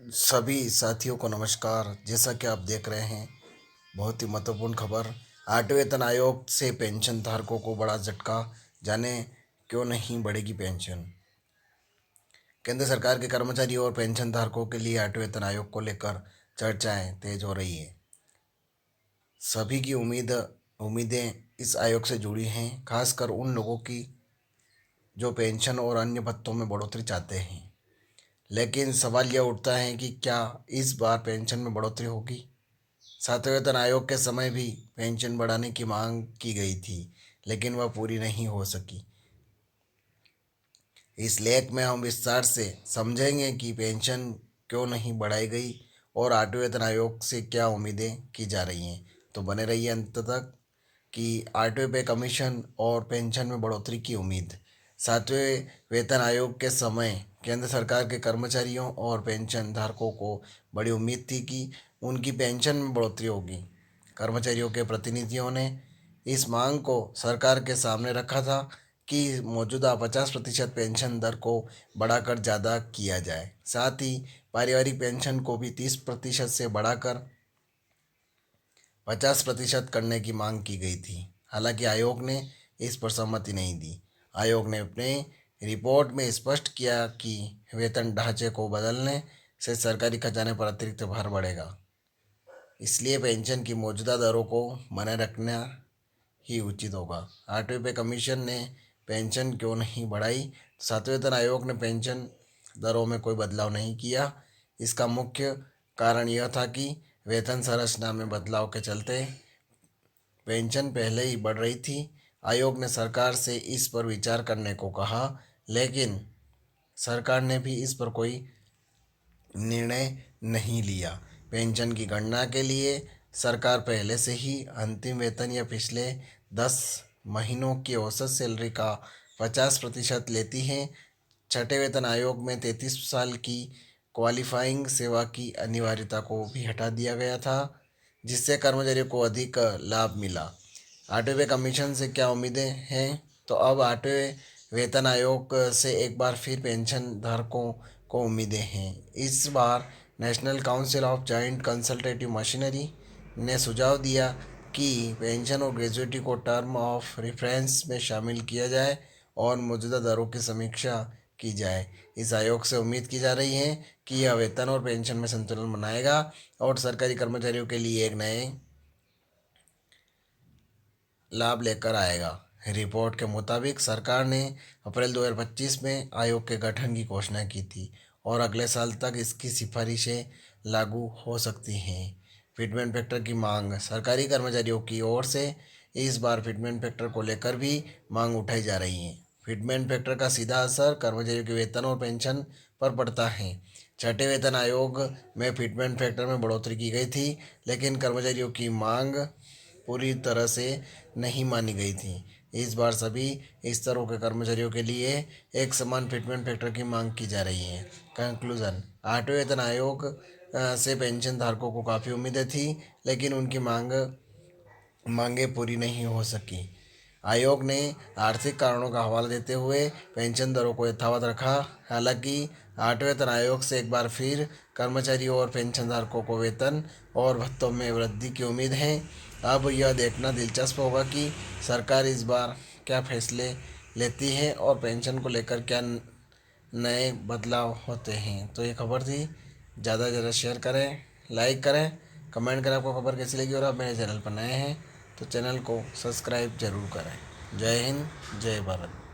सभी साथियों को नमस्कार। जैसा कि आप देख रहे हैं, बहुत ही महत्वपूर्ण खबर। आठवें वेतन आयोग से पेंशन धारकों को बड़ा झटका। जाने क्यों नहीं बढ़ेगी पेंशन। केंद्र सरकार के कर्मचारियों और पेंशन धारकों के लिए आठवें वेतन आयोग को लेकर चर्चाएं तेज हो रही है। सभी की उम्मीदें इस आयोग से जुड़ी हैं, खासकर उन लोगों की जो पेंशन और अन्य भत्तों में बढ़ोतरी चाहते हैं। लेकिन सवाल यह उठता है कि क्या इस बार पेंशन में बढ़ोतरी होगी। सातवें वेतन आयोग के समय भी पेंशन बढ़ाने की मांग की गई थी, लेकिन वह पूरी नहीं हो सकी। इस लेख में हम विस्तार से समझेंगे कि पेंशन क्यों नहीं बढ़ाई गई और आठवें वेतन आयोग से क्या उम्मीदें की जा रही हैं। तो बने रहिए अंत तक। कि आठवें पे कमीशन और पेंशन में बढ़ोतरी की उम्मीद। सातवें वेतन आयोग के समय केंद्र सरकार के कर्मचारियों और पेंशन धारकों को बड़ी उम्मीद थी कि उनकी पेंशन में बढ़ोतरी होगी। कर्मचारियों के प्रतिनिधियों ने इस मांग को सरकार के सामने रखा था कि मौजूदा 50% पेंशन दर को बढ़ाकर ज़्यादा किया जाए। साथ ही पारिवारिक पेंशन को भी 30% से बढ़ाकर 50% करने की मांग की गई थी। हालांकि आयोग ने इस पर सहमति नहीं दी। आयोग ने अपने रिपोर्ट में स्पष्ट किया कि वेतन ढांचे को बदलने से सरकारी खजाने पर अतिरिक्त भार बढ़ेगा, इसलिए पेंशन की मौजूदा दरों को बनाए रखना ही उचित होगा। आठवें पे कमीशन ने पेंशन क्यों नहीं बढ़ाई। सातवें वेतन आयोग ने पेंशन दरों में कोई बदलाव नहीं किया। इसका मुख्य कारण यह था कि वेतन संरचना में बदलाव के चलते पेंशन पहले ही बढ़ रही थी। आयोग ने सरकार से इस पर विचार करने को कहा, लेकिन सरकार ने भी इस पर कोई निर्णय नहीं लिया। पेंशन की गणना के लिए सरकार पहले से ही अंतिम वेतन या पिछले 10 महीनों की औसत सैलरी का 50% लेती है। छठे वेतन आयोग में 33 साल की क्वालिफाइंग सेवा की अनिवार्यता को भी हटा दिया गया था, जिससे कर्मचारियों को अधिक लाभ मिला। आठवें कमीशन से क्या उम्मीदें हैं। तो अब आठवें वेतन आयोग से एक बार फिर पेंशन धारकों को उम्मीदें हैं। इस बार national council of joint consultative machinery ने सुझाव दिया कि पेंशन और ग्रेजुएटी को टर्म ऑफ रेफरेंस में शामिल किया जाए और मौजूदा दरों की समीक्षा की जाए। इस आयोग से उम्मीद की जा रही है कि यह वेतन और पेंशन में संतुलन बनाएगा और सरकारी कर्मचारियों के लिए एक नए लाभ लेकर आएगा। रिपोर्ट के मुताबिक सरकार ने अप्रैल 2025 में आयोग के गठन की घोषणा की थी और अगले साल तक इसकी सिफारिशें लागू हो सकती हैं। फिटमेंट फैक्टर की मांग। सरकारी कर्मचारियों की ओर से इस बार फिटमेंट फैक्टर को लेकर भी मांग उठाई जा रही है। फिटमेंट फैक्टर का सीधा असर कर्मचारियों के वेतन और पेंशन पर पड़ता है। छठे वेतन आयोग में फिटमेंट फैक्टर में बढ़ोतरी की गई थी, लेकिन कर्मचारियों की मांग पूरी तरह से नहीं मानी गई थी। इस बार सभी स्तरों के कर्मचारियों के लिए एक समान फिटमेंट फैक्टर की मांग की जा रही है। कंक्लूजन। आठवें वेतन आयोग से पेंशन धारकों को काफ़ी उम्मीदें थी, लेकिन उनकी मांगें पूरी नहीं हो सकी। आयोग ने आर्थिक कारणों का हवाला देते हुए पेंशन दरों को यथावत रखा। हालांकि आठवें वेतन आयोग से एक बार फिर कर्मचारियों और पेंशनधारकों को वेतन और भत्तों में वृद्धि की उम्मीद है। अब यह देखना दिलचस्प होगा कि सरकार इस बार क्या फैसले लेती है और पेंशन को लेकर क्या नए बदलाव होते हैं। तो ये खबर थी। ज़्यादा से ज़्यादा शेयर करें, लाइक करें, कमेंट करें आपको खबर कैसी लगी और आप मेरे चैनल पर नए हैं तो चैनल को सब्सक्राइब जरूर करें। जय हिंद, जय भारत।